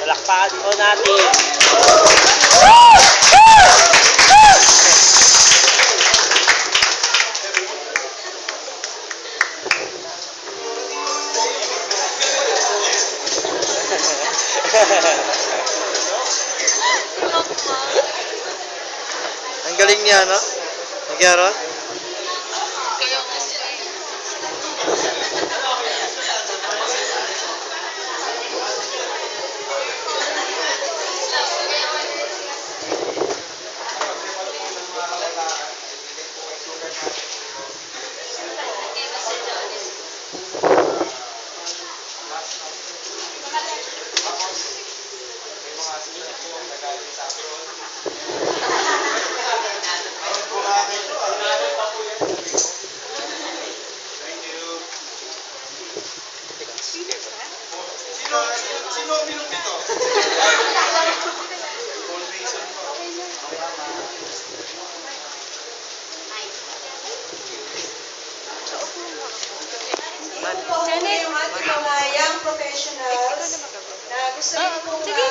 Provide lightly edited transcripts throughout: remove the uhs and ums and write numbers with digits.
Palakpakan po natin. Ang galing niya, no? Nagyaron? Sino ang bilog nito? Paul Mason po. Ito po yung ating mga young professionals na gusto rin pong mag-bigay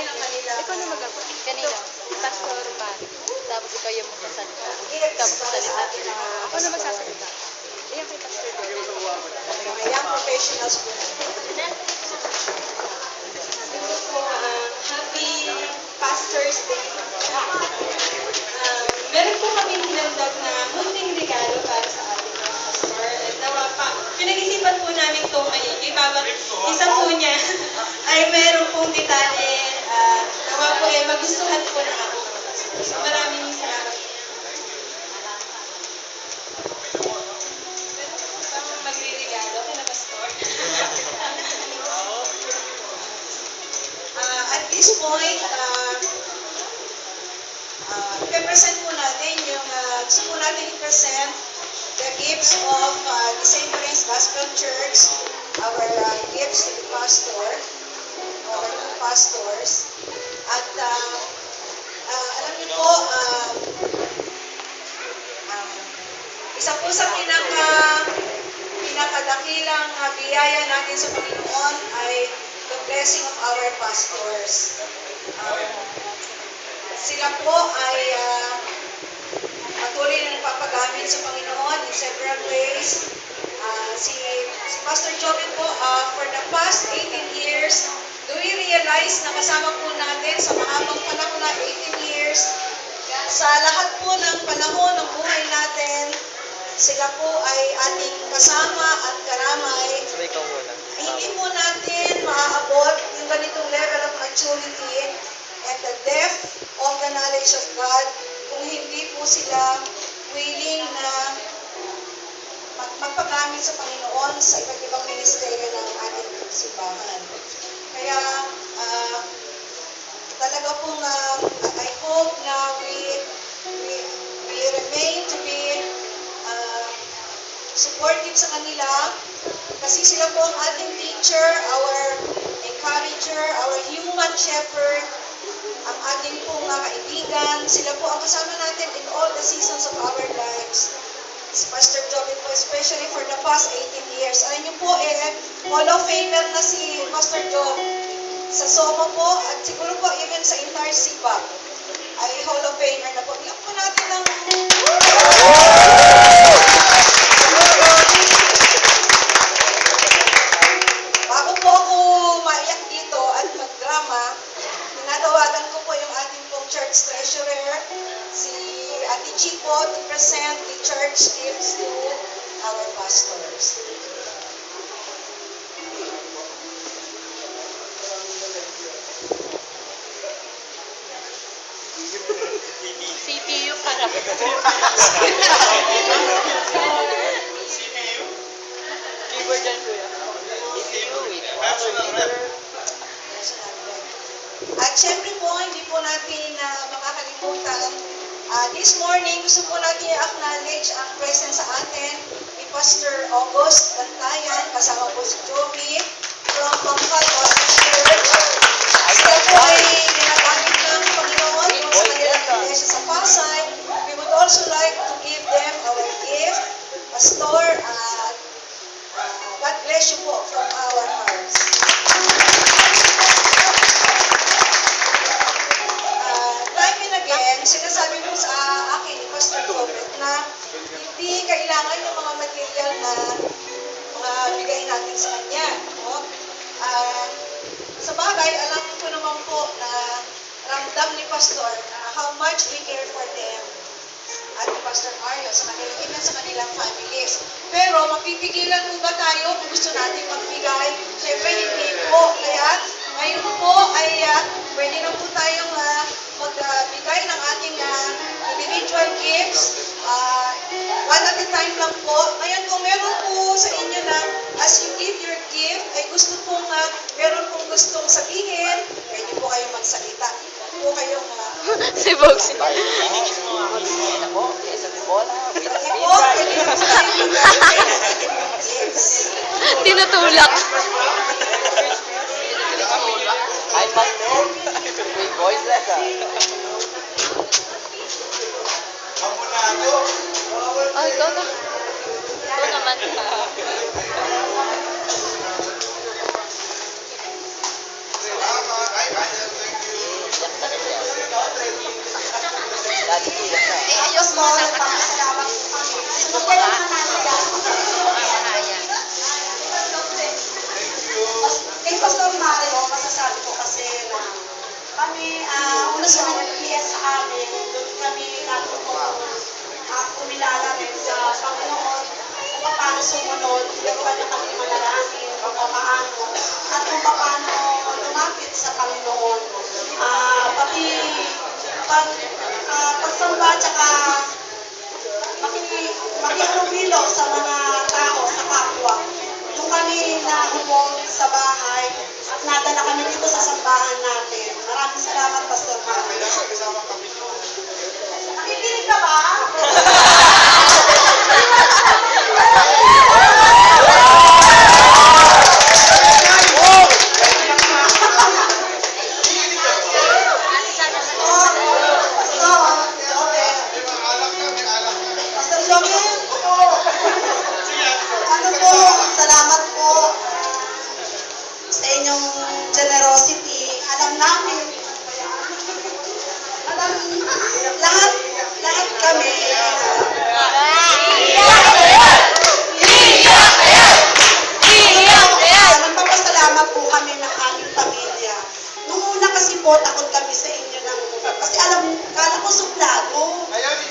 ng kanilang Ikaw na magawa. Kanina, pastor pa. Tapos ikaw yung magsasalita. gifts Tapos para sa salita. ating mga Ako na magsasalita. Ayan kay pastor. mga young professionals po. Ito po ang Happy Pastor's Day. Meron po kami nilandag na munting regalo para sa ating mga pastor. At nawa pa, pinag-isipan po namin ito maigi. Bawat isa po niya ay meron pong detalye. Nawa po ay magustuhan po ng ating mga pastor. So maraming salamat. Meron po bang magre-regalo kay na pastor? At this point, i-present po natin yung, gusto po natin i-present the gifts of the St. Lawrence Gospel Church, our gifts to the pastor, our two pastors. At alam niyo po, isa po sa pinakadakilang biyaya natin sa Panginoon ay the blessing of our pastors. Sila po ay patuloy na nagpapagamit sa Panginoon in several ways. Si Pastor Joven po, for the past 18 years, do we realize na kasama po natin sa mahabang panahon na 18 years, sa lahat po ng panahon ng buhay natin, sila po ay ating kasama at karamay. Sabay ka muna. Hindi po natin maaabot yung ganitong level of maturity and the depth of the knowledge of God kung hindi po sila willing na magpagamit sa Panginoon sa iba't ibang ministeryo ng ating simbahan. Kaya talaga pong I hope na we remain to be supportive sa kanila kasi sila po ang ating teacher, our encourager, our human shepherd, ang ating pong kaibigan. Sila po ang kasama natin in all the seasons of our lives. Si Pastor Joven po, especially for the past 18 years. Alam niyo po, Hall of Famer na si Pastor Job sa SOMO po at siguro po even sa entire CPAC ay Hall of Famer na po. Bigyan po natin ng bago po ako maiyak dito at magdrama, tinatawagan ko po yung ating pong church treasurer, si Ate Chi po, to present the church gifts to our pastors. CPU para. Keyboard yan, kuya. At syempre po, hindi po natin makakalimutan. This morning, gusto po natin i-acknowledge ang presence sa atin ni Pastor August Bantayan, kasama po si Joey, from Bangkal Baptist Church. Sila po ay ginagamit ng Panginoon kung sa kanilang iglesia sa Pasay. We would also like to give them our gift. Pastor, God bless you po from our hearts. Time and again, sinasabi po sa akin ni Pastor Robert na hindi kailangan yung mga material na mga bigay natin sa kanya. No? Sa bagay, alam ko naman po na ramdam ni Pastor how much we care for them at ni Pastor Mario sa kanilang even sa kanilang families. Pero mapipigilan mo ba tayo kung gusto natin magbigay? Siyempre hindi po. Kaya ngayon po ay pwede na po tayong magbigay ng ating individual gifts. One at a time lang po. Ngayon kung meron po sa inyo na as you give your gift ay gusto pong meron pong gustong sabihin, pwede po kayong magsalita. Pwede po kayong Si Bogs. pwede po kayong magbigay ng ating mga gifts. Tinutulak. kami, una sa nag-PS sa amin, doon kami natutong kumilala rin sa Panginoon, kung paano sumunod, tinuruan niya kami manalangin, kung paano, at kung paano lumapit sa Panginoon. Pati pagsamba, tsaka makihalubilo sa mga tao, sa kapwa. Doon kami nahubog sa bahay at nadala kami dito sa sambahan natin. Maraming salamat, Pastor Mario. Kasama kami. Nakikinig ka ba? Pastor Joel, ano po, salamat po sa inyong generosity. Alam namin, lahat kami, nagpapasalamat po kami ng aming pamilya. Nung una kasi po, takot kami sa inyo kasi kala ko suplado.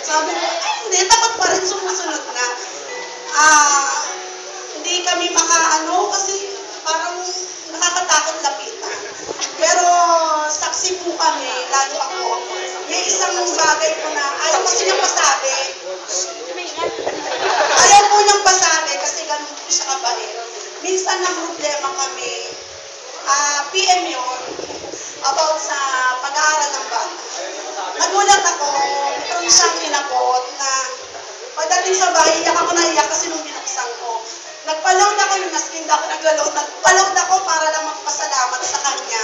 Sabi ko, hindi, takot pa rin, sumusunod na. Hindi kami kasi parang nakakatakot lapitan. Pero saksi po kami, lalo ako. May isang bagay po na ayaw kasi niyang pasabi. Ayaw po niyang pasabi kasi ganun po siya kabait. Minsan ng problema kami, PM yun, about sa pag-aaral ng bata. Nagulat ako, meron siyang inabot na pagdating sa bahay, iyak ako na iyak kasi nung binuksan ko. Nagpa-load ako yung naskin ako, nagpa-load ako para lang magpasalamat sa kanya,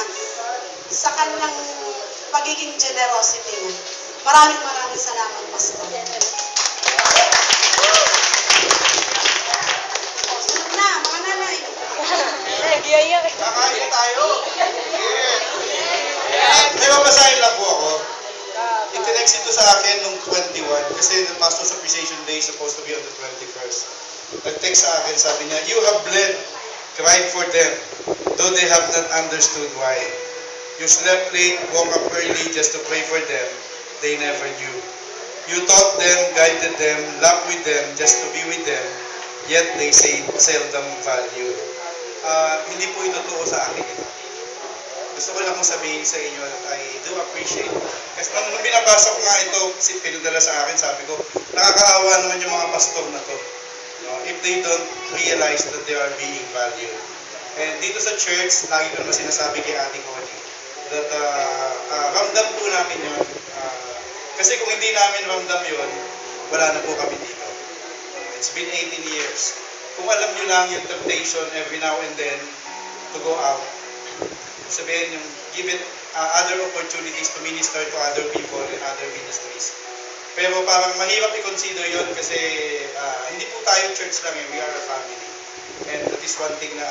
sa kanyang pagiging generosity niya. Maraming salamat, Pastor. Sunod na, mga nanay. Kakain tayo. May babasahin lang po ako. Itinext ito sa akin nung 21 kasi the Pastor's Appreciation Day is supposed to be on the 21st. Nag-text sa akin, sabi niya, you have bled, cried for them, though they have not understood why. You slept late, woke up early just to pray for them, they never knew. You taught them, guided them, laughed with them just to be with them, yet they say seldom value. Hindi po ito totoo sa akin ito. Gusto ko lang kong sabihin sa inyo that I do appreciate. Kasi nung binabasa ko nga ito, pinadala sa akin, sabi ko, nakakaawa naman yung mga pastor na to. If they don't realize that they are being valued. And dito sa church, lagi ko naman sinasabi kay Ate Connie, that ramdam po namin yun. Kasi kung hindi namin ramdam yun, wala na po kami dito. It's been 18 years. Kung alam nyo lang yung temptation every now and then to go out, sabihin yung give it other opportunities to minister to other people in other ministries. Pero parang mahirap i-consider yun kasi hindi po tayo church lang we are a family. And that is one thing na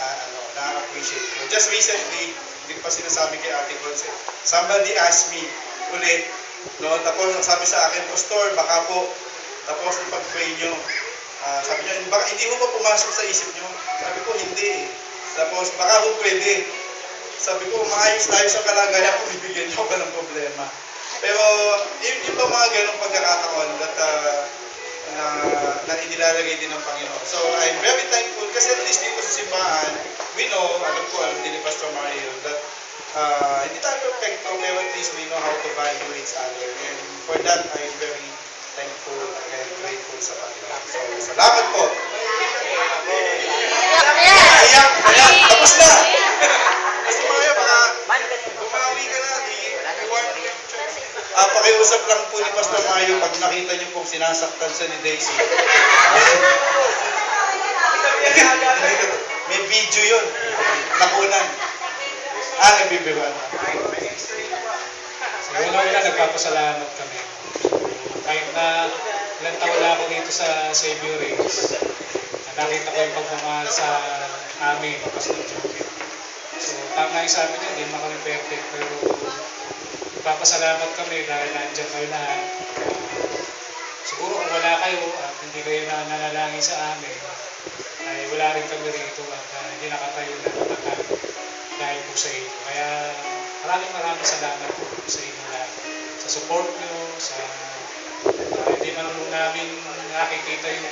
na-appreciate ko. Just recently, hindi pa sinasabi kay Ate Conce, somebody asked me ulit, tapos sabi sa akin, Pastor, baka po, tapos pag-pray nyo, sabi niya, hindi mo ba pumasok sa isip nyo? Sabi ko, hindi. Tapos, baka ho pwede. Sabi ko, maayos tayo sa kalagayan kung bibigyan nyo ka ng problema. Pero, yung pa mga ganong pagkakataon na inilalagay din ng Panginoon. So, I'm very thankful kasi at least dito sa simbahan, we know, alam din ni Pastor Mario, that hindi tayo perfecto, pero at least we know how to value each other. And for that, I'm very thankful and grateful sa Panginoon. So, salamat po. Ayan, tapos na. Kasi Mario, bumawi ka na, i-reward mo yung church. Pakiusap lang po ni Pastor Mario pag nakita niyo pong sinasaktan siya ni Daisy. May video yun. Nakunan. Nagbibiruan. So, una-una, nagpapasalamat kami. Kahit na ilang taon na ako dito sa Savior Race, nakita ko yung pagmamahal sa amin, Pastor Joel. So, tama yung sabi niya, hindi naman kami perfect, pero nagpapasalamat kami dahil nandiyan kayo lahat. Siguro kung wala kayo at hindi kayo nanalangin sa amin, ay wala rin kami rito at hindi nakatayo na matagal dahil po sa inyo. Kaya maraming salamat po sa inyo lahat. Sa support nyo, sa hindi man po namin nakikita yung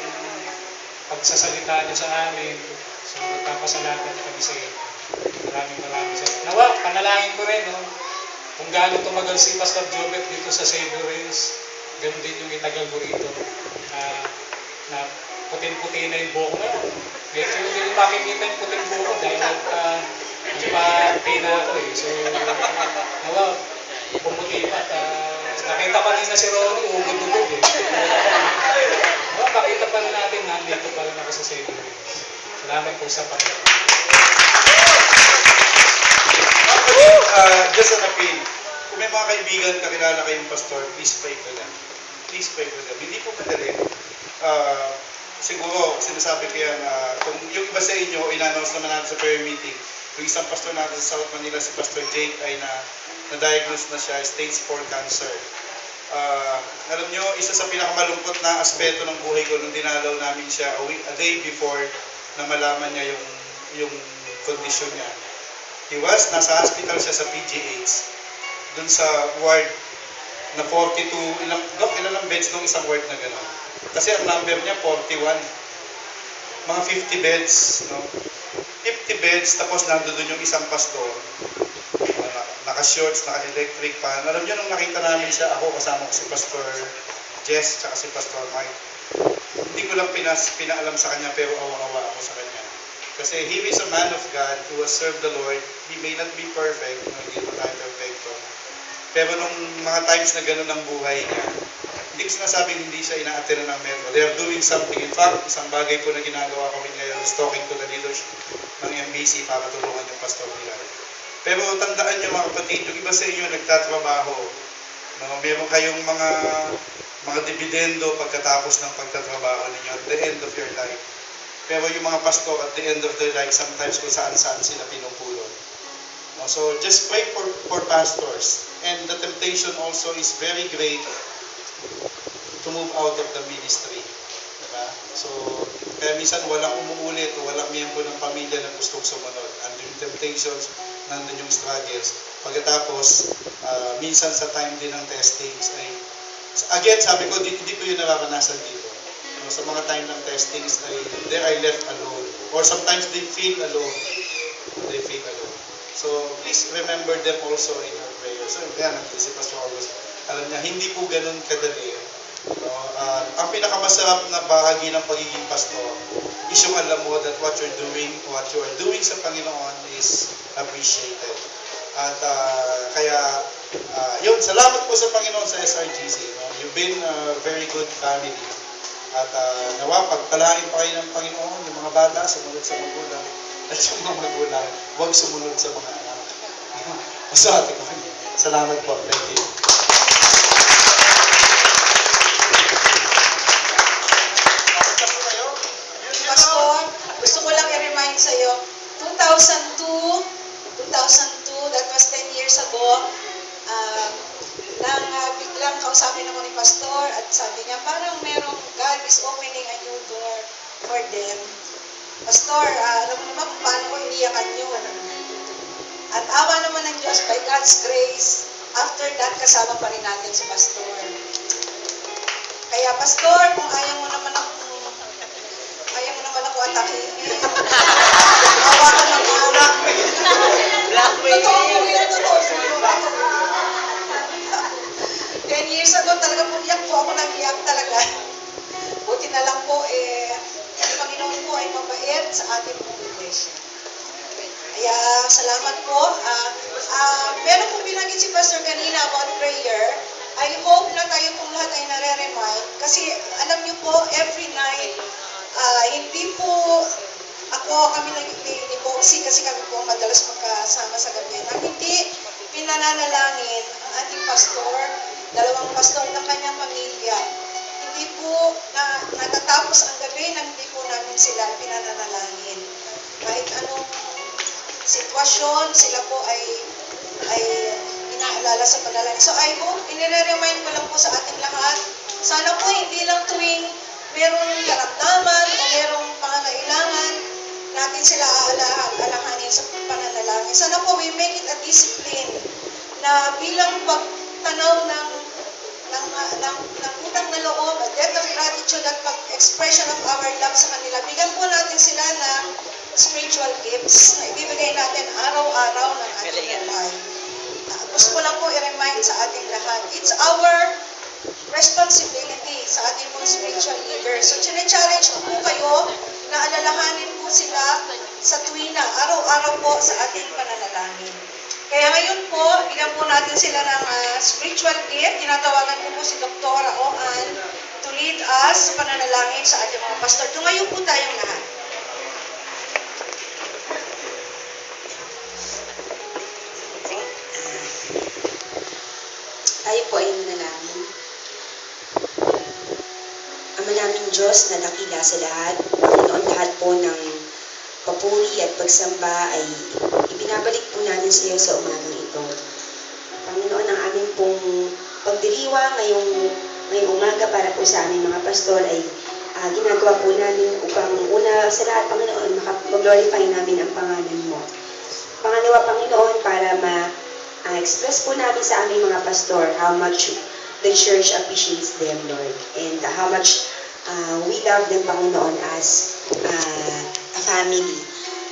pagsasalita nyo sa amin. So, nagpapasalamat kami sa inyo. Maraming salamat. Nawa, panalangin ko rin, no? Kung gaano tumagal si Pastor Jobet dito sa Savior Race, ganun din yung itagal ko rito. Na putin-puti na yung buhok mo. Medyo hindi makikita yung puting buhok dahil nagpa-pay na ako eh. So, nawa, pumuti pa. Nakita pa rin na si Ronnie, ugod-ugod eh. Nawa, makita pa rin natin na dito pa rin ako sa Savior Race. Salamat po sa Panginoon. Just an appeal. Kung may mga kaibigan, kakilala kayong pastor, please pray for them. Please pray for them. Hindi po madali. Siguro, sinasabi ko yan, kung yung iba sa inyo, in-announce naman natin sa prayer meeting, yung isang pastor natin sa South Manila, si Pastor Jake, ay na-diagnose na siya, stage 4 cancer. Alam nyo, isa sa pinakamalungkot na aspeto ng buhay ko nung dinalaw namin siya a day before na malaman niya yung condition niya. Nasa hospital siya sa PGH, dun sa ward na 42, ilang beds nung isang ward na gano'n. Kasi ang number niya 41. Mga 50 beds, no? 50 beds, tapos nandun yung isang pastor. Naka-shorts, naka-electric pan. Alam niyo, nung nakita namin siya, ako kasama ko si Pastor Jess, tsaka si Pastor Mike. Hindi ko lang pinaalam sa kanya, pero awa-awa ako sa kanya. Kasi he is a man of God who has served the Lord. He may not be perfect, no, hindi mo tayo perfecto. Pero nung mga times na gano'n ang buhay niya, hindi ko sinasabing hindi siya ina-attend ng metro. They are doing something. In fact, isang bagay po na ginagawa ko ngayon is talking to the leadership ng MBC para tulungan yung pastor nila. Pero tandaan niyo mga kapatid, yung iba sa inyo nagtatrabaho. No, meron kayong mga dividendo pagkatapos ng pagtatrabaho ninyo at the end of your life. Pero yung mga pastor at the end of their life, sometimes kung saan-saan sila pinupulot. No, so just pray for pastors. And the temptation also is very great to move out of the ministry. Diba? So, kaya minsan walang umuulit o walang miyembro ng pamilya na gustong sumunod. Andun yung temptations, nandun yung struggles. Pagkatapos, minsan sa time din ng testings ay, again, sabi ko, hindi ko yun nararanasan dito. Sa mga time ng testings ay they are left alone. Or sometimes they feel alone. They feel alone. So, please remember them also in your prayers. So, yan, si Pastor August. Alam niya, hindi po ganun kadali. No? Ang pinakamasarap na bahagi ng pagiging pastor is yung alam mo that what you are doing sa Panginoon is appreciated. At yun, salamat po sa Panginoon sa SRGC. No? You've been a very good family. At nawa, pagpalain pa kayo ng Panginoon, yung mga bata, sumunod sa magulang. At yung mga magulang, huwag sumunod sa mga anak. Maswerte ko. Salamat po. Thank you. Pastor, gusto ko lang i-remind sa'yo, 2002, that was 10 years ago, biglang kausapin ako ni Pastor at sabi niya, parang God is opening a new door for them. Pastor, alam mo naman kung paano ko iniyakan yun. At awa naman ng Diyos, by God's grace, after that, kasama pa rin natin si Pastor. Kaya Pastor, kung ayaw mo naman ako atakihin, awa ka ng anak. Totoo po yun, totoo po yun. 10 years ago, talaga po ako nag-iyak talaga. Buti na lang po, ang Panginoon po ay mabait sa ating pong iglesia. Kaya, salamat po. Meron pong binanggit si Pastor kanina about prayer. I hope na tayo pong lahat ay nare-remind. Kasi, alam niyo po, every night, hindi po kami ni Boxy, kasi kami po madalas magkasama sa gabi, na hindi pinananalangin ang ating pastor, dalawang pastor ng kanyang pamilya. Hindi po natatapos ang gabi na hindi po namin sila pinananalangin. Kahit anong sitwasyon, sila po ay inaalala sa panalangin. So I hope, inire-remind ko lang po sa ating lahat, sana po hindi lang tuwing merong karamdaman o merong pangangailangan, natin sila aalahanin sa pananalangin. Sana po we make it a discipline na bilang pagtanaw ng utang na loob, a debt of gratitude at pag-expression of our love sa kanila, bigyan po natin sila ng spiritual gifts na ibibigay natin araw-araw ng ating buhay. Gusto ko lang po i-remind sa ating lahat, it's our responsibility sa ating mga spiritual leaders. So, challenge ko po kayo na alalahanin po sila sa tuwina, araw-araw po sa ating pananalangin. Kaya ngayon po, bigyan po natin sila ng spiritual gift. Tinatawagan ko po si Dr. Oan to lead us sa pananalangin sa ating mga pastor. Tumayo po tayong lahat. Tayo po ay manalangin. Ama naming Diyos na dakila sa lahat, Panginoon, lahat po ng papuri at pagsamba ay ibinabalik po namin sa iyo sa umagang ito. Panginoon, ang aming pong pagdiriwa ngayong umaga para po sa aming mga pastor ay ginagawa po namin upang una sa lahat, Panginoon, mag-glorify namin ang pangalan mo. Pangalawa, Panginoon, para express po namin sa aming mga pastor how much the church appreciates them, Lord, and how much we love them, Panginoon, as a family.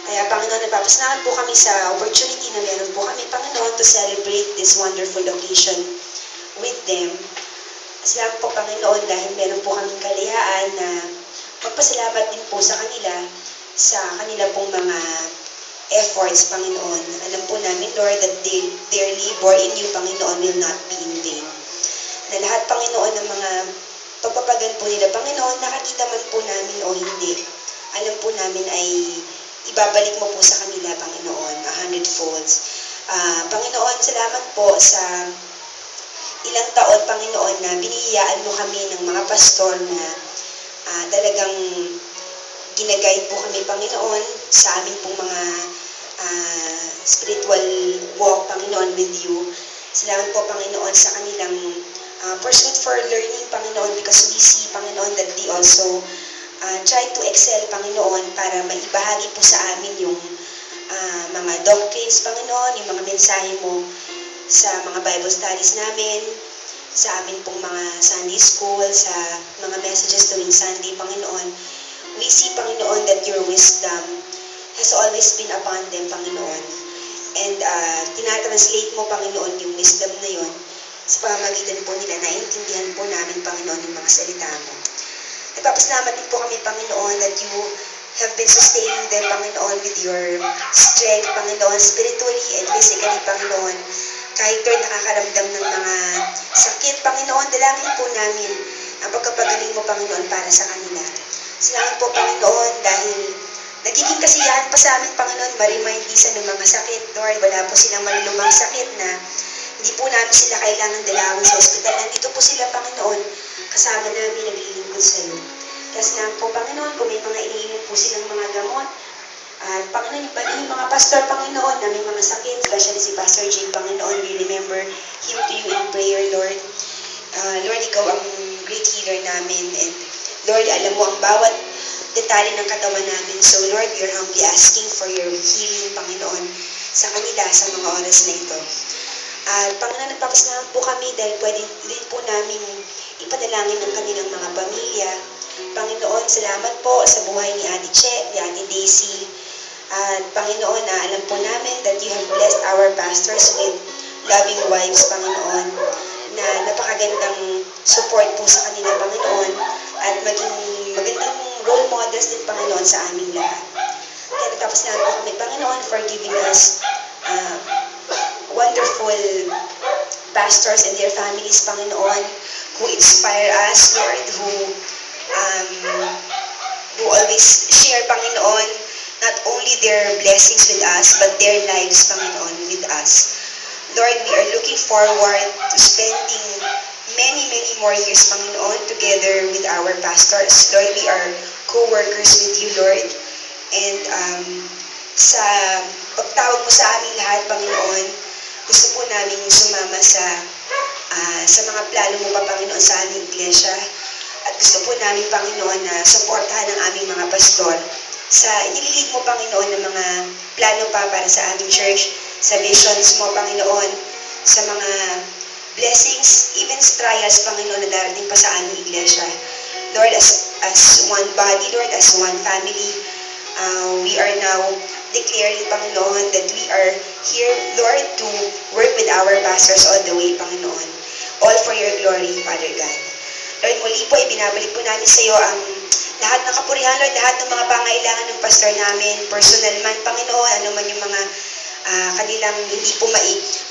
Kaya, Panginoon, nagpapasalamat po kami sa opportunity na meron po kami, Panginoon, to celebrate this wonderful occasion with them. Salamat po, Panginoon, dahil meron po kaming kalihaan na magpasalamat din po sa kanila pong mga efforts, Panginoon. Alam po namin, Lord, that their labor in you, Panginoon, will not be in vain. Na lahat, Panginoon, ng mga pagpapagal po nila, Panginoon, nakakita man po namin o hindi, alam po namin ay ibabalik mo po sa kanila, Panginoon, 100-folds. Panginoon, salamat po sa ilang taon, Panginoon, na binihiyaan mo kami ng mga pastor na talagang ginaguide po kami, Panginoon, sa aming pong mga spiritual walk, Panginoon, with you. Salamat po, Panginoon, sa kanilang pursuit for learning, Panginoon, because we see, Panginoon, that they also try to excel, Panginoon, para maibahagi po sa amin yung mga doctrines, Panginoon, yung mga mensahe mo sa mga Bible studies namin, sa amin pong mga Sunday school, sa mga messages tuwing Sunday, Panginoon. We see, Panginoon, that your wisdom has always been upon them, Panginoon. And tinatranslate mo, Panginoon, yung wisdom na yon sa pamamagitan po nila, naiintindihan po namin, Panginoon, yung mga salita mo. Nagpapasalamat din po kami, Panginoon, that you have been sustaining them, Panginoon, with your strength, Panginoon, spiritually and physically, Panginoon. Kahit doon nakakaramdam ng mga sakit, Panginoon, dalangin po namin ang pagkapagaling mo, Panginoon, para sa kanila. Salamat po, Panginoon, dahil nagiging kasiyahan pa sa amin, Panginoon, ma-remind isa ng mga sakit, Lord. Wala po silang malulubang sakit na hindi po namin sila kailangan dalawin sa ospital. Nandito po sila, Panginoon, kasama namin naglilingkod sa iyo. Kasi lang po, Panginoon, kung may mga iniinom po silang mga gamot, Panginoon, yung mga pastor, Panginoon, na may mga sakit, especially si Pastor Jay, Panginoon, we remember him to you in prayer, Lord. Lord, ikaw ang great healer namin, and Lord, alam mo ang bawat detalye ng katawan namin. So, Lord, we are humbly asking for your healing, Panginoon, sa kanila, sa mga oras na ito. Panginoon, nagpapasalamat po kami dahil pwede rin po namin ipanalangin ang kanilang mga pamilya. Panginoon, salamat po sa buhay ni Ate Che, ni Ate Daisy. Panginoon, alam po namin that you have blessed our pastors with loving wives, Panginoon, na napakagandang support po sa kanila, Panginoon, at maging magandang role models din, Panginoon, sa aming lahat. Kaya nagpapasalamat po kami, Panginoon, for giving us wonderful pastors and their families, Panginoon, who inspire us, Lord, who always share, Panginoon, not only their blessings with us, but their lives, Panginoon, with us. Lord, we are looking forward to spending many, many more years, Panginoon, together with our pastors. Lord, we are co-workers with you, Lord. And sa pagtawag mo sa aming lahat, Panginoon, gusto po namin sumama sa mga plano mo pa, Panginoon, sa aming iglesia. At gusto po namin, Panginoon, na suportahan ang aming mga pastor sa inililid mo, Panginoon, ng mga plano pa para sa aming church, sa visions mo, Panginoon, sa mga blessings, even sa trials, Panginoon, na darating pa sa aming iglesia. Lord, as one body, Lord, as one family, we are now declaring, Panginoon, that we are here, Lord, to work with our pastors all the way, Panginoon. All for your glory, Father God. Lord, muli po, ibinabalik po namin sa iyo ang lahat ng kapurihan, Lord, lahat ng mga pangailangan ng pastor namin, personal man, Panginoon, ano man yung mga kanilang hindi po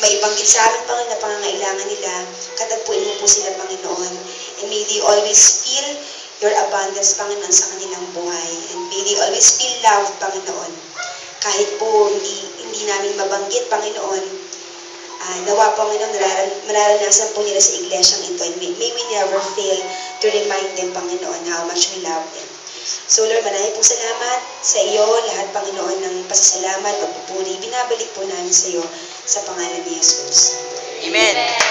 maibanggit sa amin, Panginoon, na pangangailangan nila. Katagpuin mo po sila, Panginoon. And may they always feel your abundance, Panginoon, sa kanilang buhay. And may they always feel love, Panginoon. Kahit po hindi namin mabanggit, Panginoon, nawa, Panginoon, mararanasan po nila sa iglesyang ito. And may we never fail to remind them, Panginoon, how much we love them. So, Lord, marami pong salamat sa iyo, lahat, Panginoon, ng pasasalamat, pagpupuri. Binabalik po namin sa iyo sa pangalan ni Jesus. Amen.